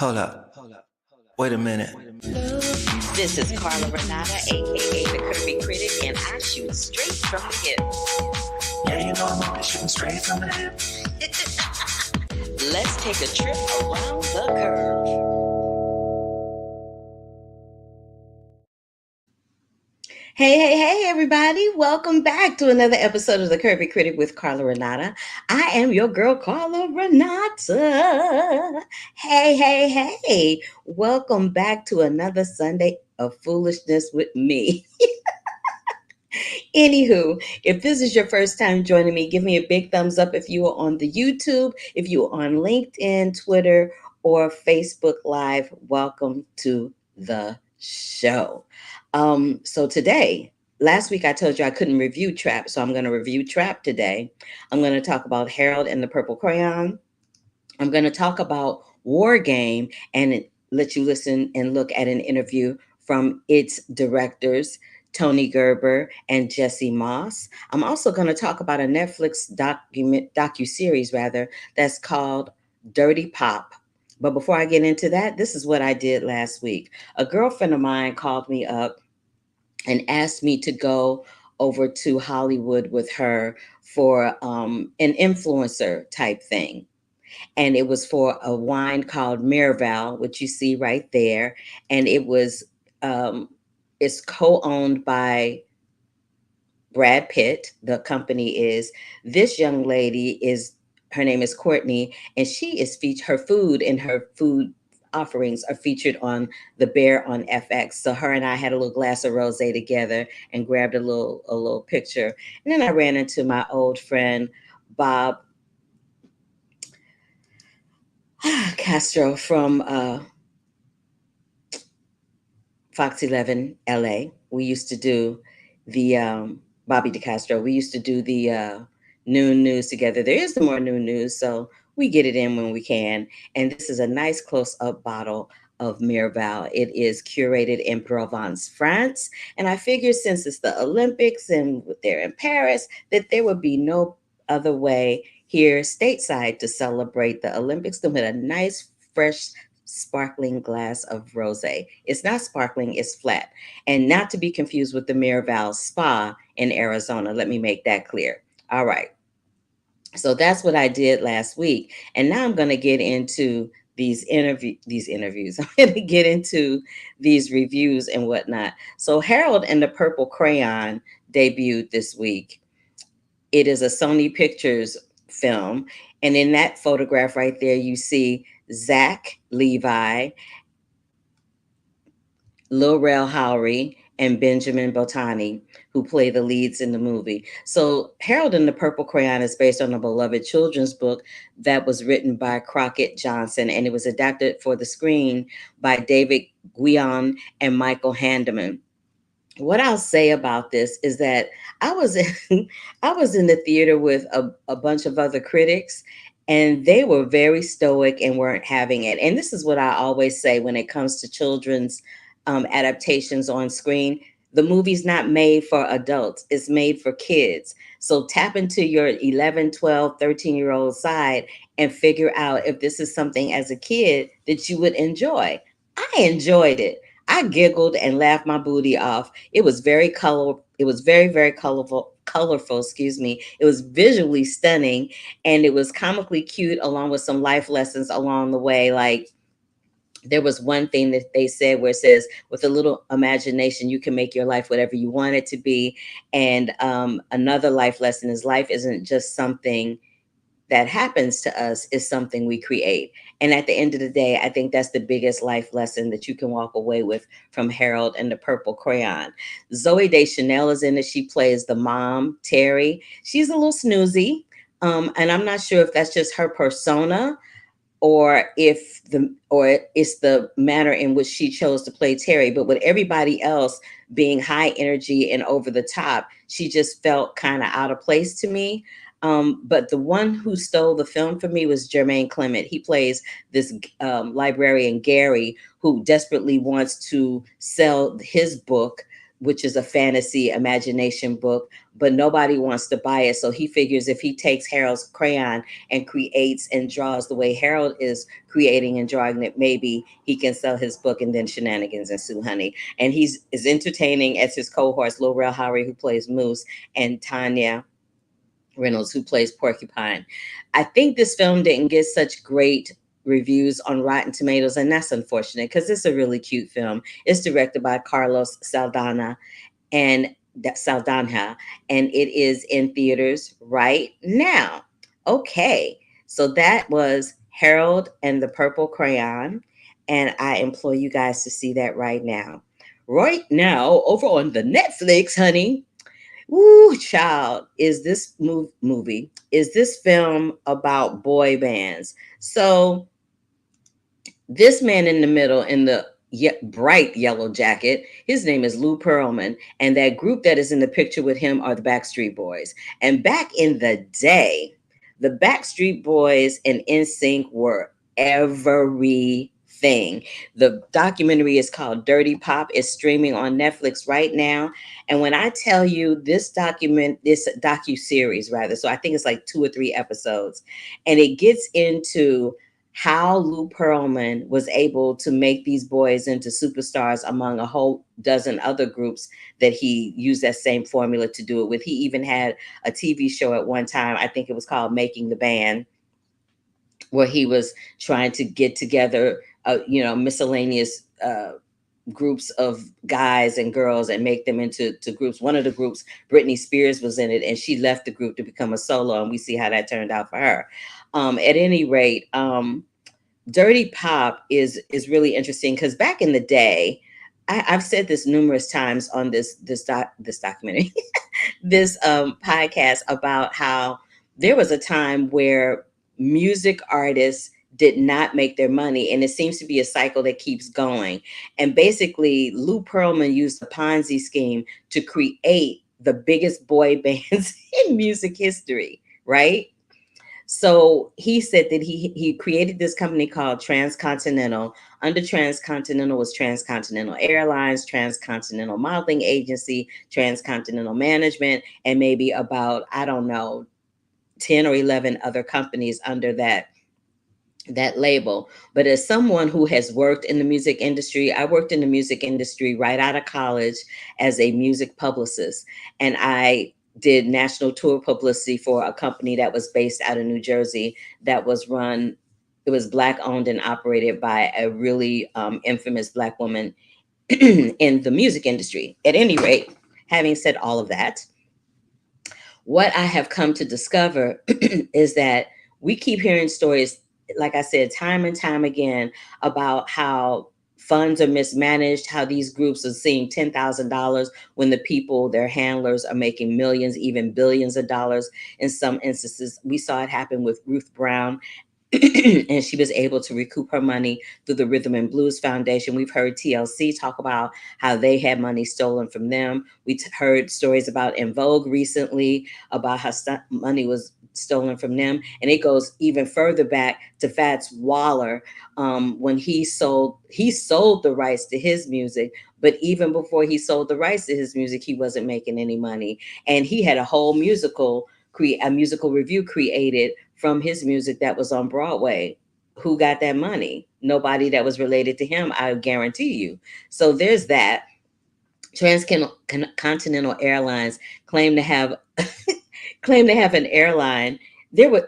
Hold up. Wait a minute. This is Carla Renata, aka the Curvy Critic, and I shoot straight from the hip. Yeah, you know I'm always shooting straight from the hip. Let's take a trip around the curve. Hey, everybody. Welcome back to another episode of the Curvy Critic with Carla Renata. I am your girl, Carla Renata. Hey. Welcome back to another Sunday of foolishness with me. Anywho, if this is your first time joining me, give me a big thumbs up if you are on the YouTube, if you are on LinkedIn, Twitter, or Facebook Live. Welcome to the show. So today, last week I told you I couldn't review Trap, so I'm going to review Trap today. I'm going to talk about Harold and the Purple Crayon. I'm going to talk about War Game and let you listen and look at an interview from its directors, Tony Gerber and Jesse Moss. I'm also going to talk about a Netflix docu-series rather that's called Dirty Pop. But before I get into that, this is what I did last week. A girlfriend of mine called me up and asked me to go over to Hollywood with her for an influencer type thing, and it was for a wine called Miraval, which you see right there. And um, it's co-owned by Brad Pitt. The company is this young lady is her name is Courtney, and she is her food and her food offerings are featured on The Bear on FX. So her and I had a little glass of rosé together and grabbed a little picture. And then I ran into my old friend Bob Castro from Fox 11 LA. We used to do the Bobby DeCastro. We used to do the noon news together. There is the more noon news, so we get it in when we can. And this is a nice close up bottle of Miraval. It is curated in Provence, France. And I figured since it's the Olympics and they're in Paris, that there would be no other way here stateside to celebrate the Olympics than with a nice, fresh sparkling glass of rosé. It's not sparkling, it's flat. And not to be confused with the Miraval Spa in Arizona. Let me make that clear. All right. So that's what I did last week. And now I'm going to get into these interviews. I'm going to get into these reviews and whatnot. So Harold and the Purple Crayon debuted this week. It is a Sony Pictures film. And in that photograph right there, you see Zach Levi, Lil Rel Howery, and Benjamin Botani, who play the leads in the movie. So Harold and the Purple Crayon is based on a beloved children's book that was written by Crockett Johnson, and it was adapted for the screen by David Guion and Michael Handeman. What I'll say about this is that I was in, I was in the theater with a bunch of other critics, and they were very stoic and weren't having it. And this is what I always say when it comes to children's adaptations on screen. The movie's not made for adults, it's made for kids. So tap into your 11, 12, 13-year-old side and figure out if this is something as a kid that you would enjoy. I enjoyed it. I giggled and laughed my booty off. It was very colorful, excuse me. It was visually stunning, and it was comically cute along with some life lessons along the way. Like, there was one thing that they said where it says, with a little imagination, you can make your life whatever you want it to be. And another life lesson is life isn't just something that happens to us, is something we create. And at the end of the day, I think that's the biggest life lesson that you can walk away with from Harold and the Purple Crayon. Zoe Deschanel is in it. She plays the mom, Terry. She's a little snoozy. And I'm not sure if that's just her persona, or it's the manner in which she chose to play Terry. But with everybody else being high energy and over the top, she just felt kind of out of place to me. But the one who stole the film for me was Jermaine Clement. He plays this librarian, Gary, who desperately wants to sell his book, which is a fantasy imagination book, but nobody wants to buy it. So he figures if he takes Harold's crayon and creates and draws the way Harold is creating and drawing it, maybe he can sell his book, and then shenanigans ensue, honey. And he's as entertaining as his cohorts, Lil Rel Howery, who plays Moose, and Tanya Reynolds, who plays Porcupine. I think this film didn't get such great reviews on Rotten Tomatoes, and that's unfortunate because it's a really cute film. It's directed by Carlos Saldana, and Saldanha, and it is in theaters right now. Okay, so that was Harold and the Purple Crayon, and I implore you guys to see that right now. Right now, over on the Netflix, honey. Woo, child, is this movie, is this film about boy bands? So this man in the middle in the bright yellow jacket, his name is Lou Pearlman, and that group that is in the picture with him are the Backstreet Boys. And back in the day, the Backstreet Boys and NSYNC were everything. The documentary is called Dirty Pop. It's streaming on Netflix right now. And when I tell you this docu series rather, so I think it's like 2 or 3 episodes, and it gets into how Lou Pearlman was able to make these boys into superstars among a whole dozen other groups that he used that same formula to do it with. He even had a TV show at one time, I think it was called Making the Band, where he was trying to get together, miscellaneous groups of guys and girls and make them into groups. One of the groups, Britney Spears, was in it, and she left the group to become a solo, and we see how that turned out for her. At any rate, Dirty Pop is really interesting because back in the day, I've said this numerous times on this documentary, this podcast, about how there was a time where music artists did not make their money, and it seems to be a cycle that keeps going. And basically, Lou Pearlman used a Ponzi scheme to create the biggest boy bands in music history, right? So he said that he created this company called Transcontinental. Under Transcontinental was Transcontinental Airlines, Transcontinental Modeling Agency, Transcontinental Management, and maybe about, I don't know, 10 or 11 other companies under that label. But as someone who has worked in the music industry, I worked in the music industry right out of college as a music publicist, and I did national tour publicity for a company that was based out of New Jersey, that was run, it was black owned and operated by a really infamous black woman in the music industry. At any rate, having said all of that, what I have come to discover is that we keep hearing stories, like I said, time and time again, about how funds are mismanaged, how these groups are seeing $10,000 when the people, their handlers, are making millions, even billions of dollars in some instances. We saw it happen with Ruth Brown, and she was able to recoup her money through the Rhythm and Blues Foundation. We've heard TLC talk about how they had money stolen from them. We heard stories about En Vogue recently, about how money was stolen from them. And it goes even further back to Fats Waller, when he sold the rights to his music. But even before he sold the rights to his music, he wasn't making any money. And he had a whole a musical review created from his music that was on Broadway. Who got that money? Nobody that was related to him, I guarantee you. So there's that. Transcontinental Airlines claimed to have claimed to have an airline. There were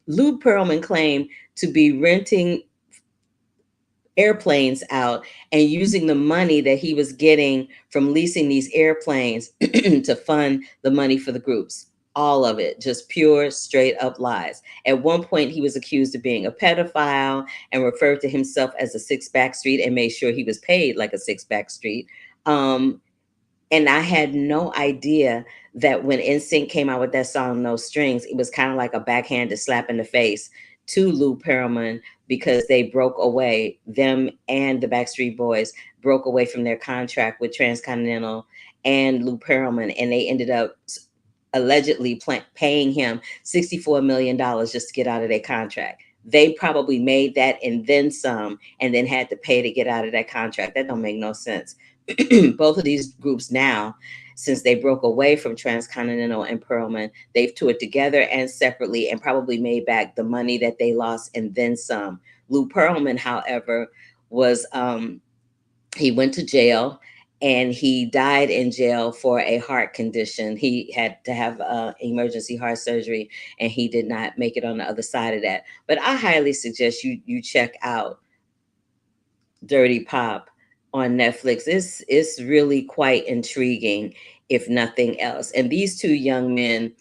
Lou Pearlman claimed to be renting airplanes out and using the money that he was getting from leasing these airplanes to fund the money for the groups. All of it, just pure, straight up lies. At one point, he was accused of being a pedophile and referred to himself as a six back street and made sure he was paid like a six back street. And I had no idea that when NSYNC came out with that song No Strings, it was kind of like a backhanded slap in the face to Lou Pearlman, because they broke away, them and the Backstreet Boys broke away from their contract with Transcontinental and Lou Pearlman, and they ended up allegedly paying him $64 million just to get out of their contract. They probably made that and then some, and then had to pay to get out of that contract. That don't make no sense. both of these groups now, since they broke away from Transcontinental and Perlman, they've toured together and separately and probably made back the money that they lost and then some. Lou Pearlman, however, was he went to jail and he died in jail for a heart condition. He had to have emergency heart surgery and he did not make it on the other side of that. But I highly suggest you check out Dirty Pop on Netflix. It's really quite intriguing, if nothing else. And these two young men,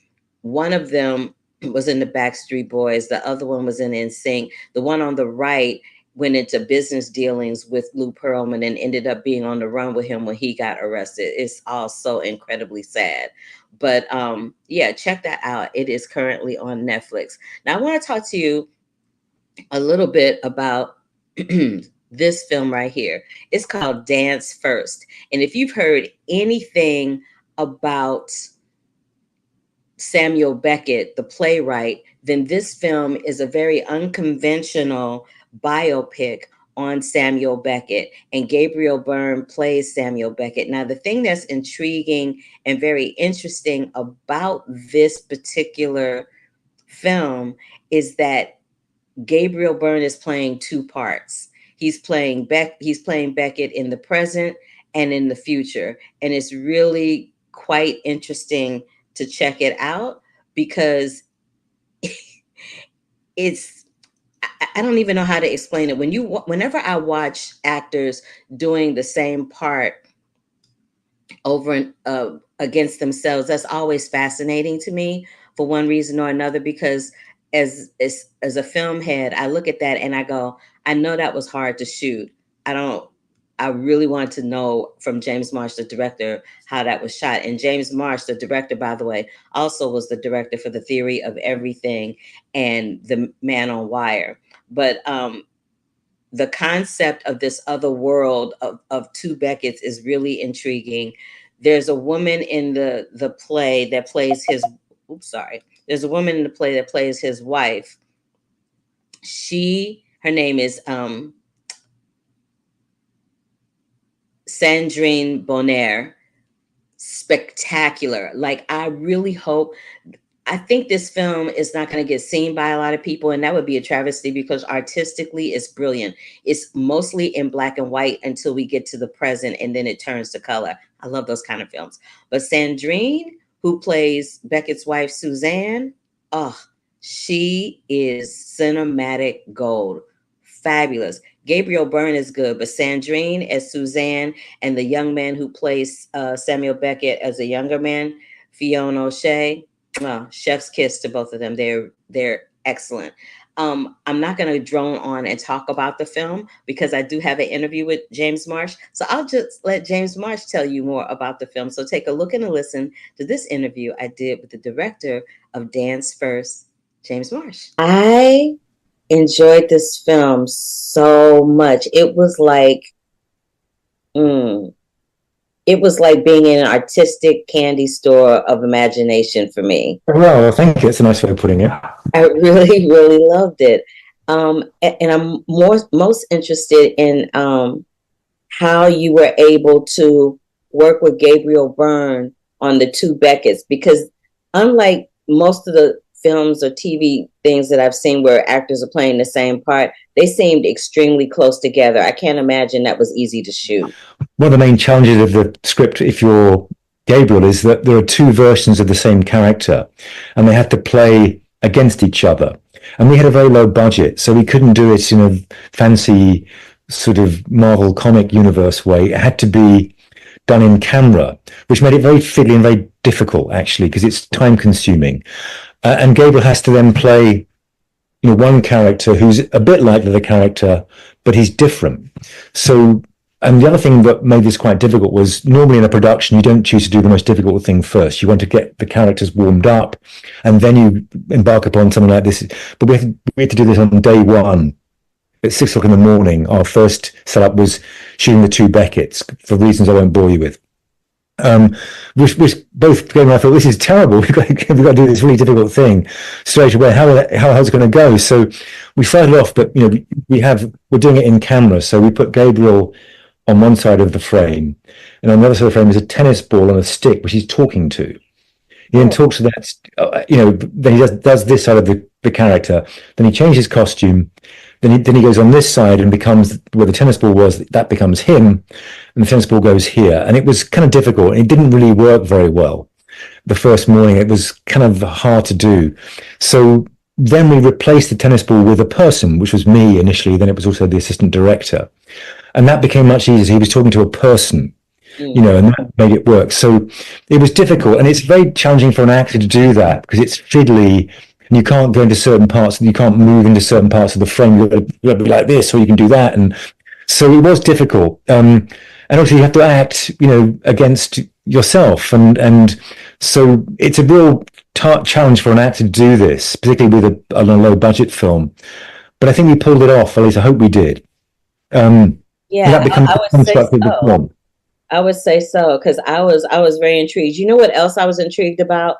one of them was in the Backstreet Boys, the other one was in NSYNC. The one on the right went into business dealings with Lou Pearlman and ended up being on the run with him when he got arrested. It's all so incredibly sad. But yeah, check that out. It is currently on Netflix. Now I want to talk to you a little bit about this film right here. It's called Dance First. And if you've heard anything about Samuel Beckett, the playwright, then this film is a very unconventional biopic on Samuel Beckett. And Gabriel Byrne plays Samuel Beckett. Now, the thing that's intriguing and very interesting about this particular film is that Gabriel Byrne is playing two parts. He's playing Beckett in the present and in the future. And it's really quite interesting to check it out because it's, I don't even know how to explain it. Whenever I watch actors doing the same part over and against themselves, that's always fascinating to me for one reason or another, because as a film head, I look at that and I go, I know that was hard to shoot. I really want to know from James Marsh, the director, how that was shot. And James Marsh, the director, by the way, also was the director for The Theory of Everything and The Man on Wire. But the concept of this other world of two Becketts is really intriguing. There's a woman in the play that plays his, there's a woman in the play that plays his wife. Her name is Sandrine Bonnaire. Spectacular. Like, I really hope, I think this film is not going to get seen by a lot of people, and that would be a travesty because artistically it's brilliant. It's mostly in black and white until we get to the present and then it turns to color. I love those kind of films. But Sandrine, who plays Beckett's wife, Suzanne, oh, she is cinematic gold. Fabulous. Gabriel Byrne is good, but Sandrine as Suzanne and the young man who plays Samuel Beckett as a younger man, Fiona O'Shea, well, chef's kiss to both of them. They're excellent. I'm not going to drone on and talk about the film because I do have an interview with James Marsh. So I'll just let James Marsh tell you more about the film. So take a look and a listen to this interview I did with the director of Dance First, James Marsh. I enjoyed this film so much. It was like being in an artistic candy store of imagination for me. Well, thank you. It's a nice way of putting it. I really, really loved it. And I'm most interested in how you were able to work with Gabriel Byrne on the two Becketts, because unlike most of the films or TV things that I've seen where actors are playing the same part, they seemed extremely close together. I can't imagine that was easy to shoot. One of the main challenges of the script, if you're Gabriel, is that there are two versions of the same character and they have to play against each other. And we had a very low budget, so we couldn't do it in a fancy sort of Marvel comic universe way. It had to be done in camera, which made it very fiddly and very difficult, actually, because it's time consuming. And Gabriel has to then play, one character who's a bit like the other character, but he's different. So, and the other thing that made this quite difficult was normally in a production, you don't choose to do the most difficult thing first. You want to get the characters warmed up and then you embark upon something like this. But we had to do this on day one at 6 o'clock in the morning. Our first setup was shooting the two Becketts for reasons I won't bore you with. Which both Graham and I thought, this is terrible. We've got to do this really difficult thing straight away. How's it going to go? So we started off, but we're doing it in camera. So we put Gabriel on one side of the frame, and on the other side of the frame is a tennis ball on a stick, which he's talking to. He then talks to that, then he does this side of the character. Then he changes costume. Then he goes on this side and becomes where the tennis ball was. That becomes him, and the tennis ball goes here. And it was kind of difficult. It didn't really work very well. The first morning, it was kind of hard to do. So then we replaced the tennis ball with a person, which was me initially. Then it was also the assistant director, and that became much easier. He was talking to a person. And that made it work. So it was difficult, and it's very challenging for an actor to do that because it's fiddly, and you can't go into certain parts, and you can't move into certain parts of the frame. You've got to be like this, or you can do that, and so it was difficult. And also you have to act, against yourself, and so it's a real challenge for an actor to do this, particularly with a low budget film. But I think we pulled it off. At least I hope we did. Yeah, that becomes I would say the film. I would say so, because I was very intrigued. You know what else I was intrigued about?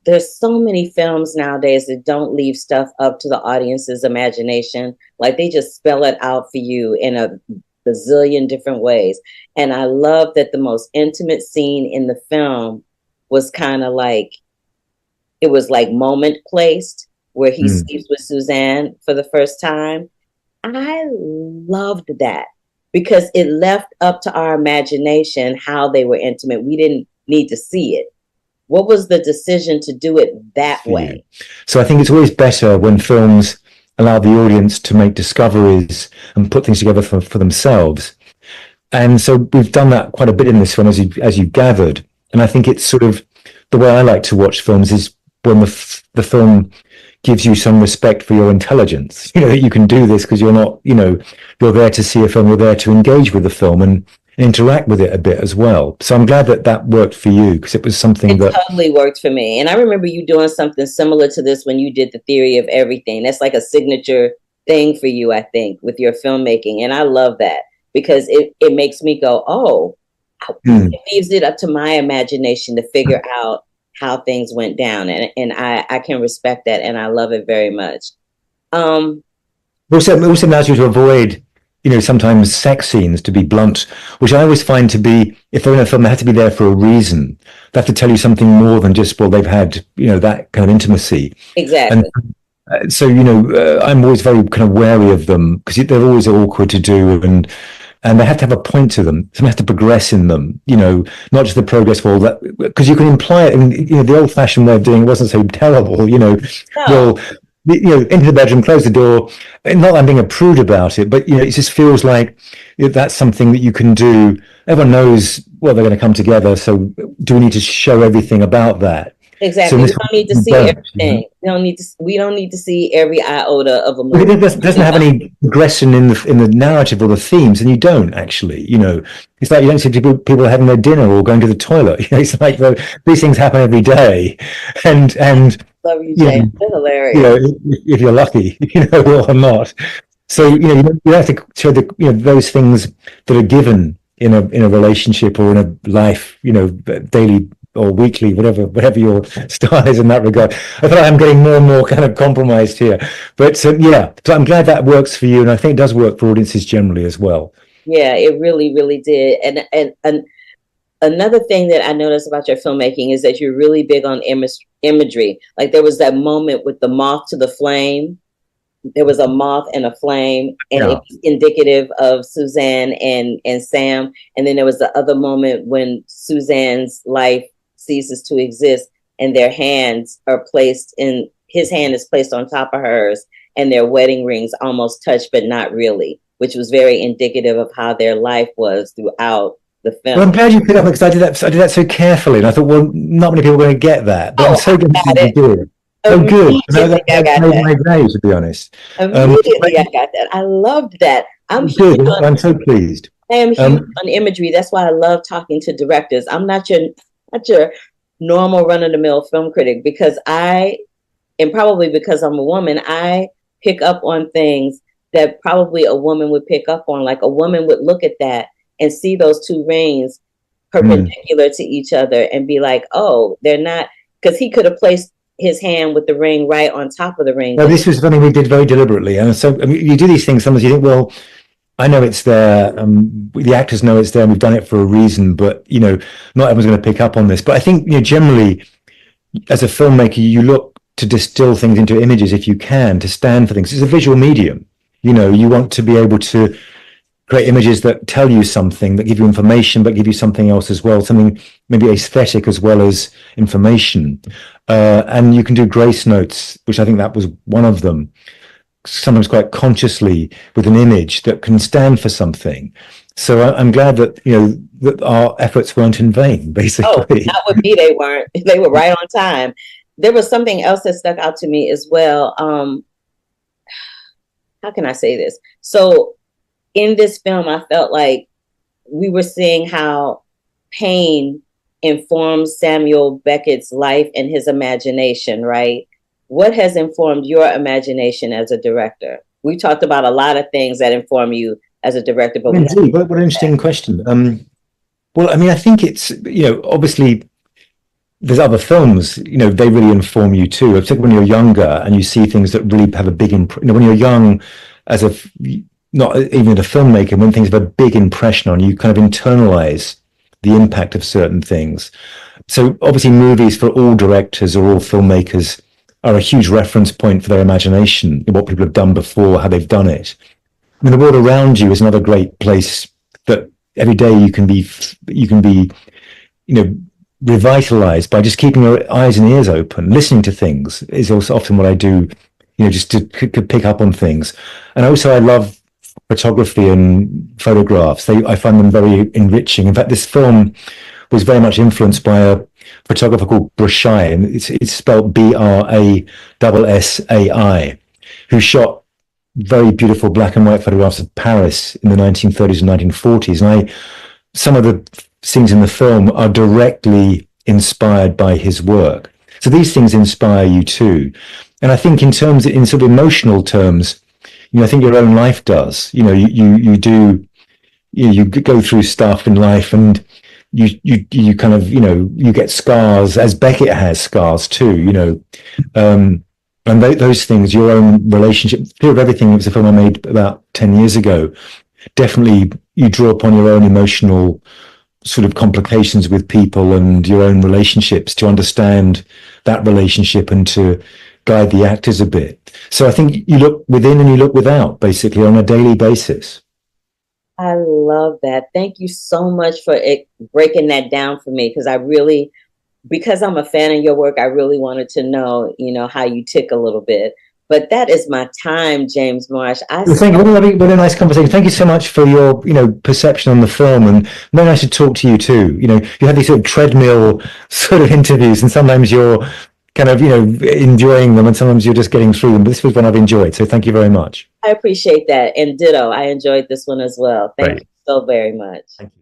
There's so many films nowadays that don't leave stuff up to the audience's imagination. Like they just spell it out for you in a bazillion different ways. And I love that the most intimate scene in the film was kind of like, it was like moment placed where he sleeps with Suzanne for the first time. I loved that, because it left up to our imagination how they were intimate. We didn't need to see it. What was the decision to do it that way? So I think it's always better when films allow the audience to make discoveries and put things together for themselves. And so we've done that quite a bit in this film, as you gathered. And I think it's sort of the way I like to watch films is when the film gives you some respect for your intelligence, that you can do this because you're not, you're there to see a film, you're there to engage with the film and interact with it a bit as well. So I'm glad that worked for you, because it was something that totally worked for me. And I remember you doing something similar to this when you did The Theory of Everything. That's like a signature thing for you, I think, with your filmmaking. And I love that, because it makes me go, oh, it leaves it up to my imagination to figure out how things went down, and I can respect that, and I love it very much. Also allows you to avoid, sometimes sex scenes, to be blunt, which I always find to be, if they're in a film, they have to be there for a reason. They have to tell you something more than just, well, they've had, that kind of intimacy. Exactly. And so, I'm always very kind of wary of them, because they're always awkward to do, and they have to have a point to them. Something has to progress in them, not just the progress for all that, because you can imply it. And the old-fashioned way of doing it wasn't so terrible, No. Well, into the bedroom, close the door. Not that I'm being a prude about it, but it just feels like that's something that you can do. Everyone knows, well, they're going to come together. So do we need to show everything about that? Exactly. We don't need to see everything. We don't need to see every iota of a movie. It doesn't have any progression in the narrative or the themes, and you don't actually. It's like you don't see people having their dinner or going to the toilet. It's like these things happen every day, and love you, James. That's hilarious. If you're lucky, or not. So you have to show those things that are given in a relationship or in a life, daily or weekly, whatever your style is in that regard. I feel like I'm getting more and more kind of compromised here, but so I'm glad that works for you, and I think it does work for audiences generally as well. Yeah, it really, really did. And another thing that I noticed about your filmmaking is that you're really big on imagery. Like there was that moment with the moth to the flame. There was a moth and a flame, and it was indicative of Suzanne and Sam. And then there was the other moment when Suzanne's life ceases to exist, and their hands are placed in, his hand is placed on top of hers, and their wedding rings almost touch, but not really, which was very indicative of how their life was throughout the film. Well, I'm glad you picked up, because I did that so carefully, and I thought, well, not many people are going to get that, but I'm so glad you did. Oh, good. That made my day, to be honest. Immediately, I got that. I loved that. I'm so pleased. I am huge on imagery. That's why I love talking to directors. I'm not your normal run-of-the-mill film critic, because and probably because I'm a woman, I pick up on things that probably a woman would pick up on. Like a woman would look at that and see those two rings perpendicular to each other and be like, oh, they're not, because he could have placed his hand with the ring right on top of the ring. No, this was something we did very deliberately. And so, I mean, you do these things, sometimes you think, well, I know it's there. The actors know it's there. And we've done it for a reason, but not everyone's going to pick up on this. But I think generally, as a filmmaker, you look to distill things into images if you can, to stand for things. It's a visual medium. You want to be able to create images that tell you something, that give you information, but give you something else as well, something maybe aesthetic as well as information. And you can do grace notes, which I think that was one of them, sometimes quite consciously with an image that can stand for something. So I'm glad that that our efforts weren't in vain, Oh, basically. not with me, they weren't. They were right on time. There was something else that stuck out to me as well. How can I say this? So in this film, I felt like we were seeing how pain informs Samuel Beckett's life and his imagination, right? What has informed your imagination as a director? We talked about a lot of things that inform you as a director, but Indeed, what an interesting question. Well, I mean, I think it's, obviously there's other films, they really inform you too. Particularly when you're younger and you see things that really have a big impression. When you're young, as a not even a filmmaker, when things have a big impression on you, you kind of internalize the impact of certain things. So obviously, movies for all directors or all filmmakers are a huge reference point for their imagination, what people have done before, how they've done it. I mean, the world around you is another great place that every day you can be, revitalized by just keeping your eyes and ears open. Listening to things is also often what I do, just to pick up on things. And also I love photography and photographs. I find them very enriching. In fact, this film was very much influenced by a photographer called Brashai, and it's spelled Brassai, who shot very beautiful black and white photographs of Paris in the 1930s and 1940s. And some of the scenes in the film are directly inspired by his work. So these things inspire you too. And I think in sort of emotional terms, I think your own life does. You do, you go through stuff in life, and you kind of, you get scars, as Beckett has scars too, and those things, your own relationship, Fear of Everything, it was a film I made about 10 years ago. Definitely you draw upon your own emotional sort of complications with people and your own relationships to understand that relationship and to guide the actors a bit. So I think you look within and you look without, basically, on a daily basis. I love that. Thank you so much for breaking that down for me, because I'm a fan of your work, I really wanted to know, how you tick a little bit. But that is my time, James Marsh. Thank you. What a nice conversation. Thank you so much for your, perception on the film, and very nice to talk to you too. You have these sort of treadmill sort of interviews, and sometimes you're kind of, enjoying them, and sometimes you're just getting through them. But this was one I've enjoyed, so thank you very much. I appreciate that, and ditto. I enjoyed this one as well. Thank you so very much. Thank you.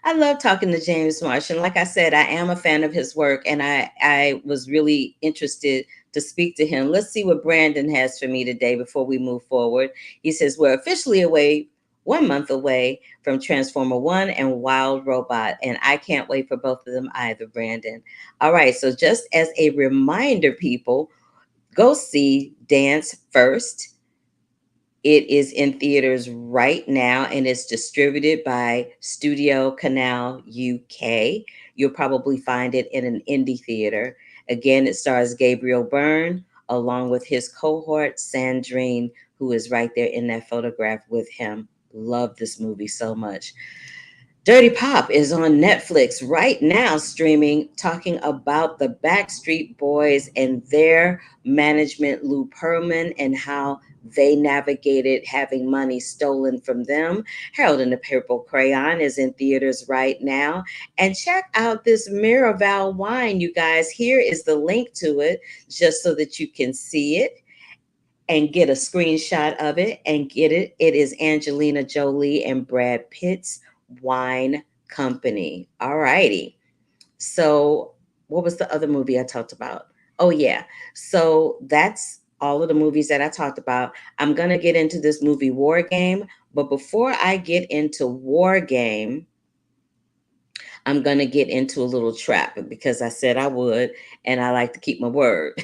I love talking to James Marsh, and like I said, I am a fan of his work, and I was really interested to speak to him. Let's see what Brandon has for me today before we move forward. He says, we're officially 1 month away from Transformer One and Wild Robot, and I can't wait for both of them either, Brandon. All right, so just as a reminder, people, go see Dance First. It is in theaters right now, and it's distributed by Studio Canal UK. You'll probably find it in an indie theater. Again, it stars Gabriel Byrne along with his cohort, Sandrine, who is right there in that photograph with him. Love this movie so much. Dirty Pop is on Netflix right now, streaming, talking about the Backstreet Boys and their management, Lou Pearlman, and how they navigated having money stolen from them. Harold and the Purple Crayon is in theaters right now. And check out this Miraval wine, you guys. Here is the link to it, just so that you can see it and get a screenshot of it and get it. It is Angelina Jolie and Brad Pitt's wine company. All righty. So what was the other movie I talked about? Oh yeah. So that's all of the movies that I talked about. I'm going to get into this movie War Game, but before I get into War Game, I'm going to get into a little trap because I said I would, and I like to keep my word.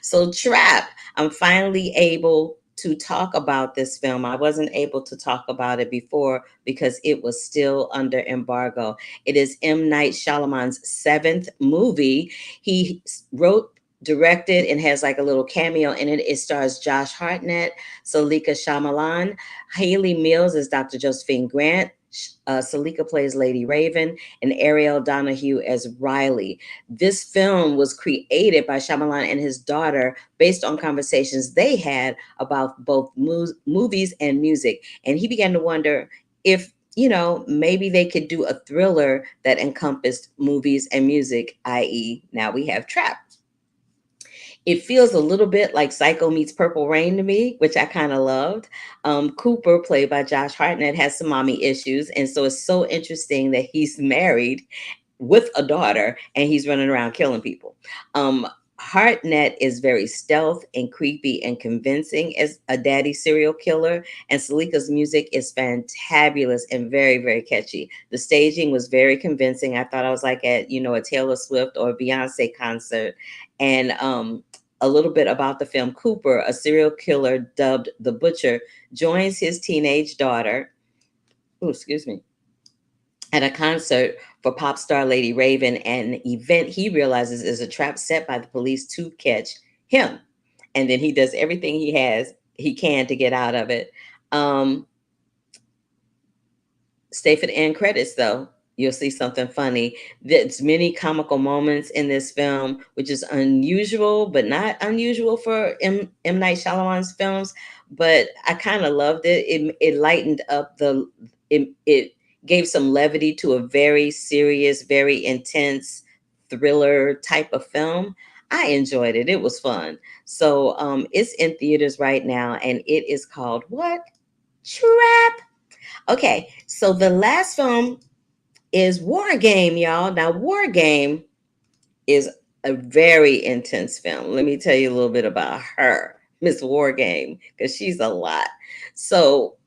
So trap, I'm finally able to talk about this film. I wasn't able to talk about it before because it was still under embargo. It is M. Night Shyamalan's seventh movie. He wrote, directed, and has like a little cameo in it. It stars Josh Hartnett, Salika Shyamalan, Haley Mills as Dr. Josephine Grant. Salika plays Lady Raven, and Ariel Donahue as Riley. This film was created by Shyamalan and his daughter based on conversations they had about both movies and music. And he began to wonder if, maybe they could do a thriller that encompassed movies and music, i.e., now we have Trapped. It feels a little bit like Psycho meets Purple Rain to me, which I kind of loved. Cooper, played by Josh Hartnett, has some mommy issues. And so it's so interesting that he's married with a daughter and he's running around killing people. Hartnett is very stealth and creepy and convincing as a daddy serial killer. And Salika's music is fantabulous and very, very catchy. The staging was very convincing. I thought I was like at, a Taylor Swift or Beyonce concert. And a little bit about the film. Cooper, a serial killer dubbed the Butcher, joins his teenage daughter, at a concert for pop star Lady Raven, an event he realizes is a trap set by the police to catch him. And then he does everything he can to get out of it. Stay for the end credits, though. You'll see something funny. There's many comical moments in this film, which is unusual, but not unusual for M. Night Shyamalan's films. But I kind of loved it. It lightened up it gave some levity to a very serious, very intense thriller type of film. I enjoyed it. It was fun. So it's in theaters right now, and it is called what? Trap. Okay, so the last film is War Game, y'all. Now, War Game is a very intense film. Let me tell you a little bit about her, Miss War Game, because she's a lot. So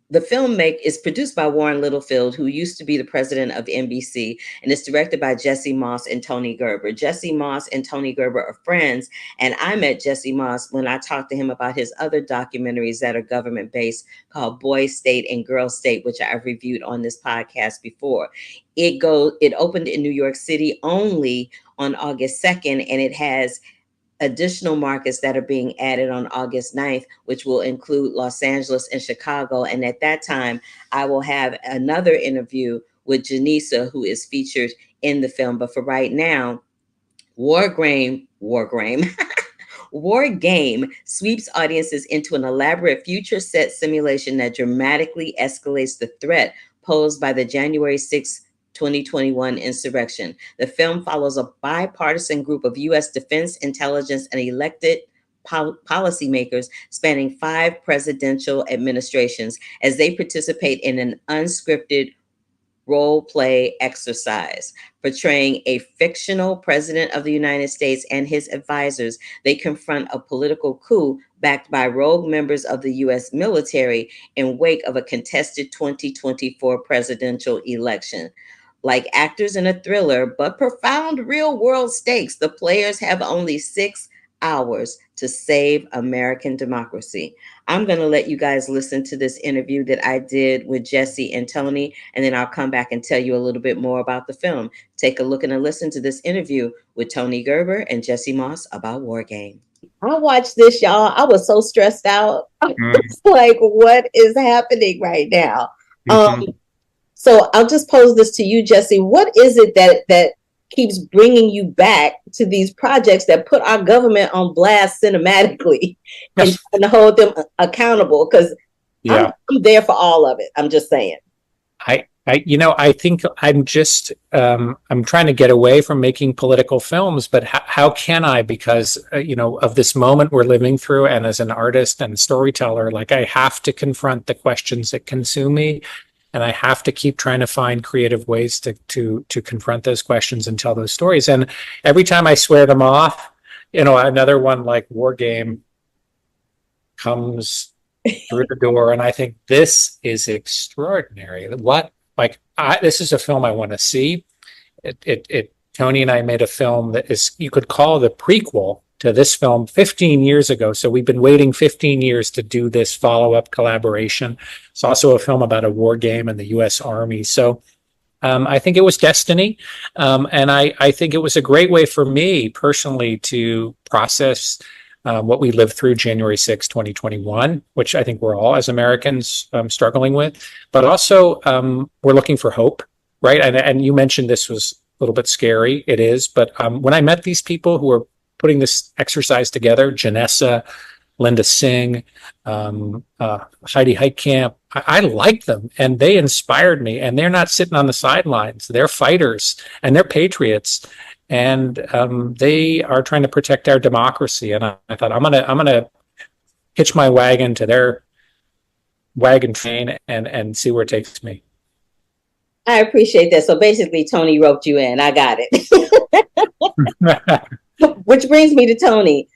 the film is produced by Warren Littlefield, who used to be the president of NBC, and it's directed by Jesse Moss and Tony Gerber. Jesse Moss and Tony Gerber are friends, and I met Jesse Moss when I talked to him about his other documentaries that are government-based called Boy State and Girl State, which I've reviewed on this podcast before. It opened in New York City only on August 2nd, and it has additional markets that are being added on August 9th, which will include Los Angeles and Chicago. And at that time, I will have another interview with Janisa, who is featured in the film. But for right now, War Game sweeps audiences into an elaborate future set simulation that dramatically escalates the threat posed by the January 6th 2021 insurrection. The film follows a bipartisan group of U.S. defense, intelligence, and elected policymakers spanning 5 presidential administrations as they participate in an unscripted role play exercise. Portraying a fictional president of the United States and his advisors, they confront a political coup backed by rogue members of the U.S. military in wake of a contested 2024 presidential election. Like actors in a thriller, but profound real-world stakes, the players have only 6 hours to save American democracy. I'm going to let you guys listen to this interview that I did with Jesse and Tony, and then I'll come back and tell you a little bit more about the film. Take a look and listen to this interview with Tony Gerber and Jesse Moss about War Game. I watched this, y'all. I was so stressed out. I was like, what is happening right now? So I'll just pose this to you, Jesse. What is it that keeps bringing you back to these projects that put our government on blast cinematically and trying to hold them accountable? Because I'm there for all of it. I'm just saying. I think I'm just, I'm trying to get away from making political films, but how can I? Because, of this moment we're living through, and as an artist and storyteller, like I have to confront the questions that consume me. And I have to keep trying to find creative ways to confront those questions and tell those stories. And every time I swear them off, another one like War Game comes through the door, and I think this is extraordinary. This is a film I want to see. Tony and I made a film that is, you could call the prequel to this film 15 years ago. So we've been waiting 15 years to do this follow-up collaboration. It's also a film about a war game in the U.S. Army. So I think it was destiny. And I think it was a great way for me personally to process what we lived through January 6, 2021, which I think we're all as Americans struggling with. But also we're looking for hope, right? And you mentioned this was a little bit scary. It is. But when I met these people who were putting this exercise together, Janessa, Linda Singh, Heidi Heitkamp, I like them and they inspired me, and they're not sitting on the sidelines. They're fighters and they're patriots, and they are trying to protect our democracy. And I thought I'm gonna hitch my wagon to their wagon train and see where it takes me. I appreciate that. So basically, Tony roped you in. I got it. Which brings me to Tony.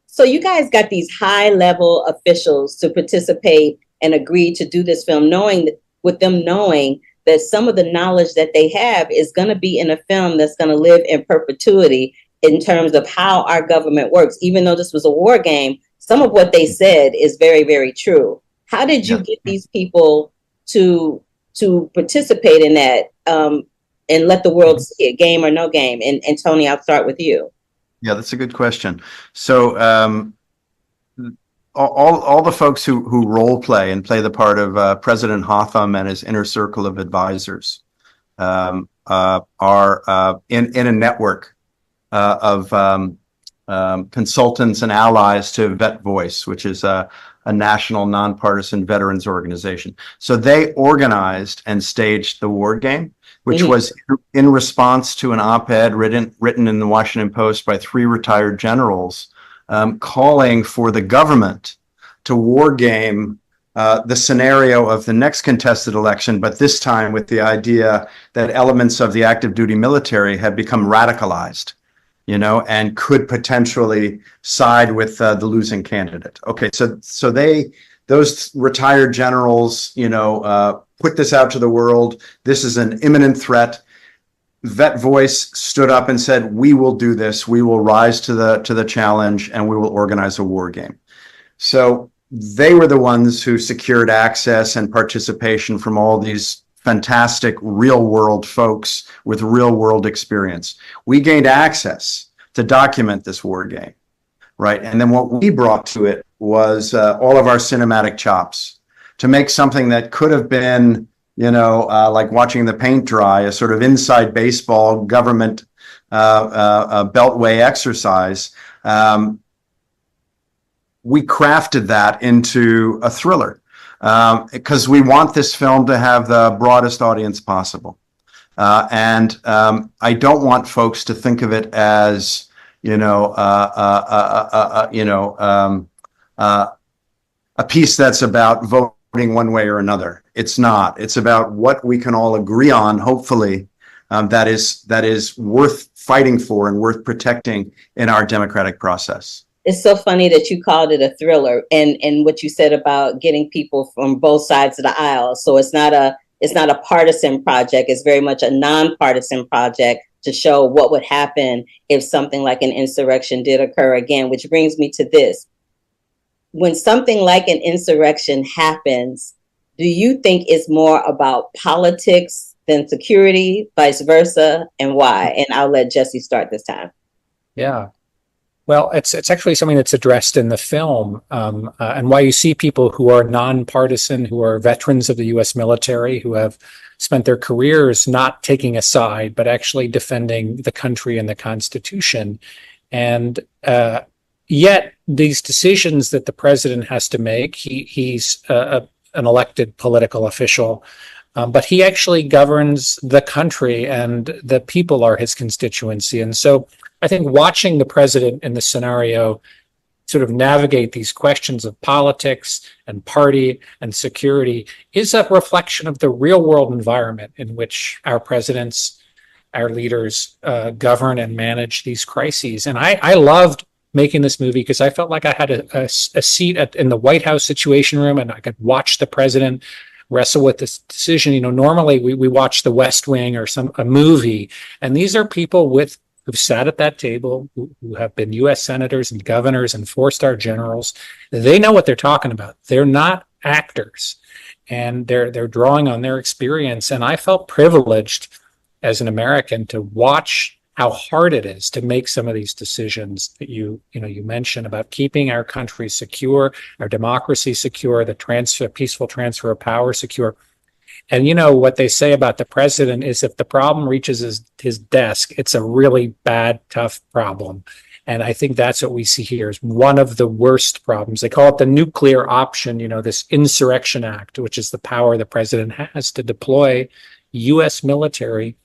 So you guys got these high-level officials to participate and agree to do this film, knowing that some of the knowledge that they have is going to be in a film that's going to live in perpetuity in terms of how our government works. Even though this was a war game, some of what they said is very, very true. How did you get these people to participate in that and let the world see it, game or no game? And Tony, I'll start with you. Yeah, that's a good question. So all the folks who role play and play the part of President Hotham and his inner circle of advisors are in a network of consultants and allies to Vet Voice, which is a national nonpartisan veterans organization. So they organized and staged the war game, which was in response to an op-ed written in the Washington Post by 3 retired generals calling for the government to war game the scenario of the next contested election, but this time with the idea that elements of the active duty military have become radicalized, and could potentially side with the losing candidate. Okay, so those retired generals, put this out to the world. This is an imminent threat. Vet Voice stood up and said, "We will do this. We will rise to the challenge, and we will organize a war game." So they were the ones who secured access and participation from all these fantastic real world folks with real world experience. We gained access to document this war game, right? And then what we brought to it was all of our cinematic chops to make something that could have been, like watching the paint dry, a sort of inside baseball government beltway exercise. We crafted that into a thriller because we want this film to have the broadest audience possible. And I don't want folks to think of it as, a piece that's about voting one way or another. It's not. It's about what we can all agree on, hopefully, that is worth fighting for and worth protecting in our democratic process. It's so funny that you called it a thriller, and what you said about getting people from both sides of the aisle. So it's not a partisan project. It's very much a nonpartisan project to show what would happen if something like an insurrection did occur again, which brings me to this. When something like an insurrection happens, do you think it's more about politics than security, vice versa, and why? And I'll let Jesse start this time. Yeah. Well, it's actually something that's addressed in the film, and why you see people who are nonpartisan, who are veterans of the U.S. military, who have spent their careers not taking a side, but actually defending the country and the Constitution. And yet these decisions that the president has to make, he's an elected political official, but he actually governs the country, and the people are his constituency. And so I think watching the president in this scenario sort of navigate these questions of politics and party and security is a reflection of the real world environment in which our presidents, our leaders govern and manage these crises. And I loved making this movie because I felt like I had a seat in the White House Situation Room, and I could watch the president wrestle with this decision. Normally we watch The West Wing or a movie, and these are people with who've sat at that table, who have been U.S. senators and governors and four-star generals. They know what they're talking about. They're not actors, and they're drawing on their experience. And I felt privileged as an American to watch how hard it is to make some of these decisions that you mentioned about keeping our country secure, our democracy secure, the peaceful transfer of power secure. And what they say about the president is if the problem reaches his desk, it's a really bad, tough problem. And I think that's what we see here is one of the worst problems. They call it the nuclear option, this Insurrection Act, which is the power the president has to deploy U.S. military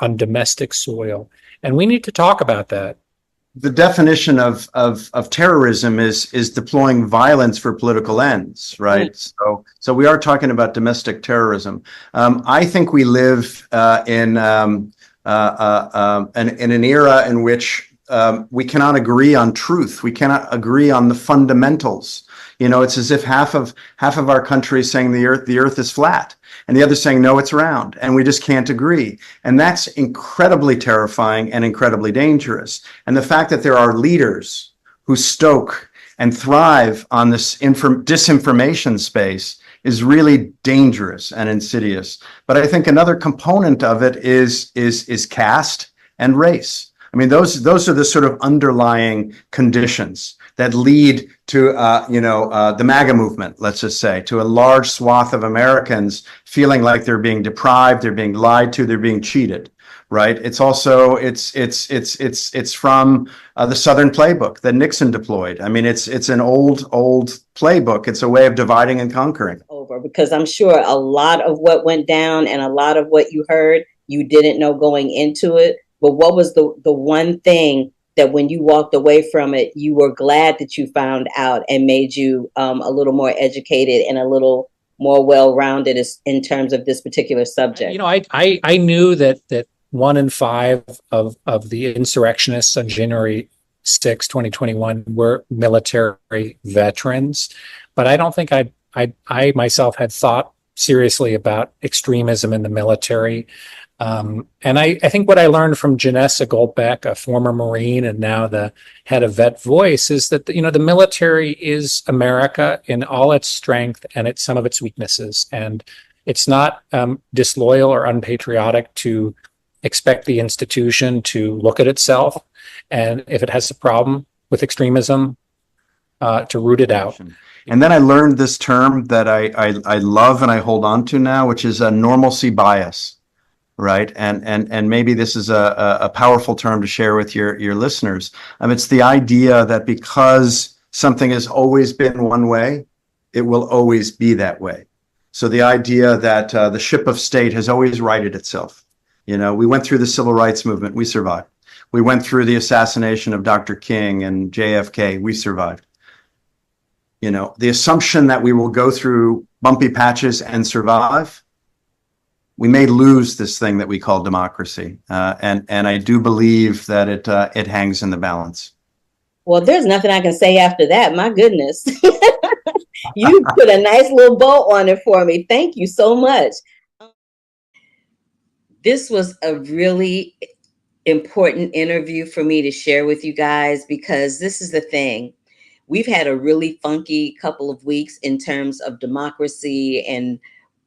on domestic soil. And we need to talk about that. The definition of terrorism is deploying violence for political ends, right? So we are talking about domestic terrorism. I think we live in an era in which we cannot agree on truth. We cannot agree on the fundamentals. It's as if half of our country is saying the earth is flat, and the other saying no, it's round, and we just can't agree. And that's incredibly terrifying and incredibly dangerous. And the fact that there are leaders who stoke and thrive on this disinformation space is really dangerous and insidious. But I think another component of it is caste and race. I mean, those are the sort of underlying conditions that lead to, the MAGA movement, let's just say, to a large swath of Americans feeling like they're being deprived, they're being lied to, they're being cheated, right? It's also, it's from the Southern playbook that Nixon deployed. I mean, it's an old playbook. It's a way of dividing and conquering. Over, because I'm sure a lot of what went down and a lot of what you heard, you didn't know going into it. But what was the one thing that when you walked away from it, you were glad that you found out and made you a little more educated and a little more well-rounded in terms of this particular subject? I knew that 1 in 5 of the insurrectionists on January 6, 2021 were military veterans, but I don't think I myself had thought seriously about extremism in the military. And I think what I learned from Janessa Goldbeck, a former Marine and now the head of Vet Voice, is that the military is America in all its strength and some of its weaknesses. And it's not disloyal or unpatriotic to expect the institution to look at itself, and if it has a problem with extremism, to root it out. And then I learned this term that I love and I hold on to now, which is a normalcy bias. Right. And maybe this is a powerful term to share with your listeners. It's the idea that because something has always been one way, it will always be that way. So the idea that the ship of state has always righted itself. We went through the civil rights movement. We survived. We went through the assassination of Dr. King and JFK. We survived. The assumption that we will go through bumpy patches and survive, we may lose this thing that we call democracy. And I do believe that it hangs in the balance. Well, there's nothing I can say after that. My goodness. You put a nice little bow on it for me. Thank you so much. This was a really important interview for me to share with you guys, because this is the thing. We've had a really funky couple of weeks in terms of democracy and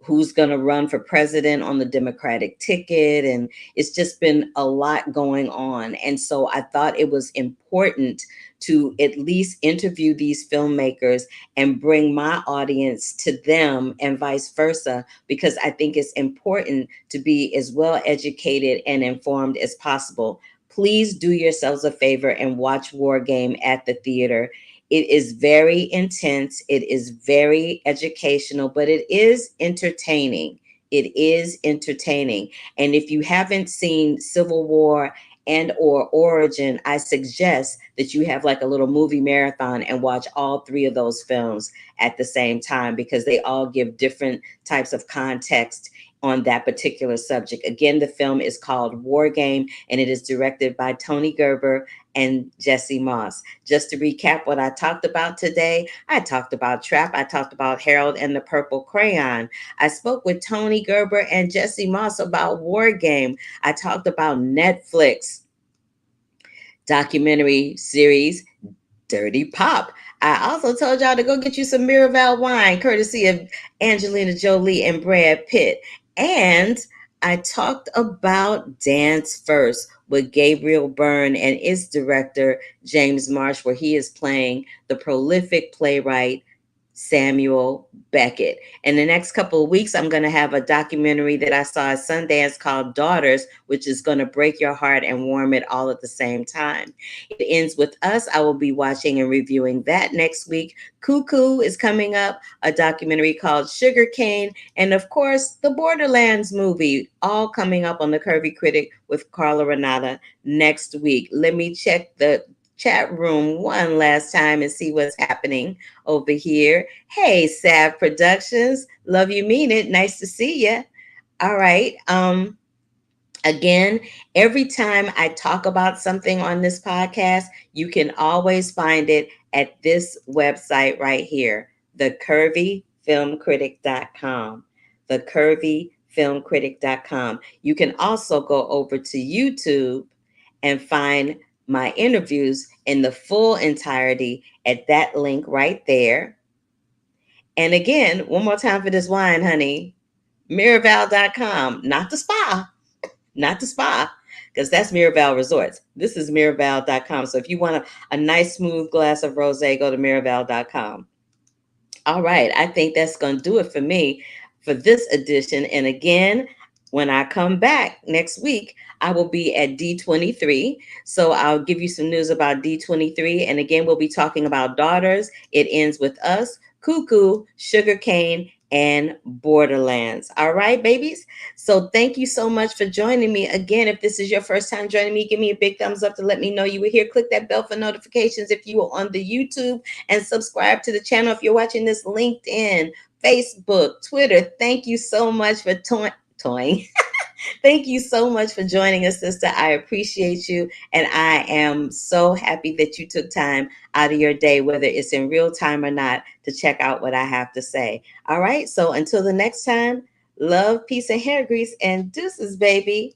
who's going to run for president on the Democratic ticket. And it's just been a lot going on. And so I thought it was important to at least interview these filmmakers and bring my audience to them and vice versa, because I think it's important to be as well educated and informed as possible. Please do yourselves a favor and watch War Game at the theater. It is very intense. It is very educational, but it is entertaining. It is entertaining. And if you haven't seen Civil War and or Origin, I suggest that you have like a little movie marathon and watch all 3 of those films at the same time, because they all give different types of context on that particular subject. Again, the film is called War Game, and it is directed by Tony Gerber and Jesse Moss. Just to recap what I talked about today, I talked about Trap, I talked about Harold and the Purple Crayon. I spoke with Tony Gerber and Jesse Moss about War Game. I talked about Netflix documentary series Dirty Pop. I also told y'all to go get you some Miraval wine, courtesy of Angelina Jolie and Brad Pitt. And I talked about Dance First with Gabriel Byrne and its director, James Marsh, where he is playing the prolific playwright Samuel Beckett. In the next couple of weeks, I'm going to have a documentary that I saw at Sundance called Daughters, which is going to break your heart and warm it all at the same time. It Ends With Us. I will be watching and reviewing that next week. Cuckoo is coming up, a documentary called Sugarcane, and of course, the Borderlands movie, all coming up on the Curvy Critic with Carla Renata next week. Let me check the chat room one last time and see what's happening over here. Hey, Sav Productions, love you, mean it. Nice to see you. All right. Again, every time I talk about something on this podcast, you can always find it at this website right here, thecurvyfilmcritic.com. Thecurvyfilmcritic.com. You can also go over to YouTube and find my interviews in the full entirety at that link right there. And again, one more time for this wine, honey, Miraval.com, not the spa, because that's Miraval Resorts. This is Miraval.com. So if you want a nice smooth glass of rosé, go to Miraval.com. All right, I think that's going to do it for me for this edition. And again, when I come back next week, I will be at D23. So I'll give you some news about D23. And again, we'll be talking about Daughters, It Ends With Us, Cuckoo, Sugarcane, and Borderlands. All right, babies. So thank you so much for joining me. Again, if this is your first time joining me, give me a big thumbs up to let me know you were here. Click that bell for notifications if you are on the YouTube, and subscribe to the channel if you're watching this LinkedIn, Facebook, Twitter. Thank you so much for toying. Thank you so much for joining us, sister. I appreciate you. And I am so happy that you took time out of your day, whether it's in real time or not, to check out what I have to say. All right. So until the next time, love, peace, and hair grease, and deuces, baby.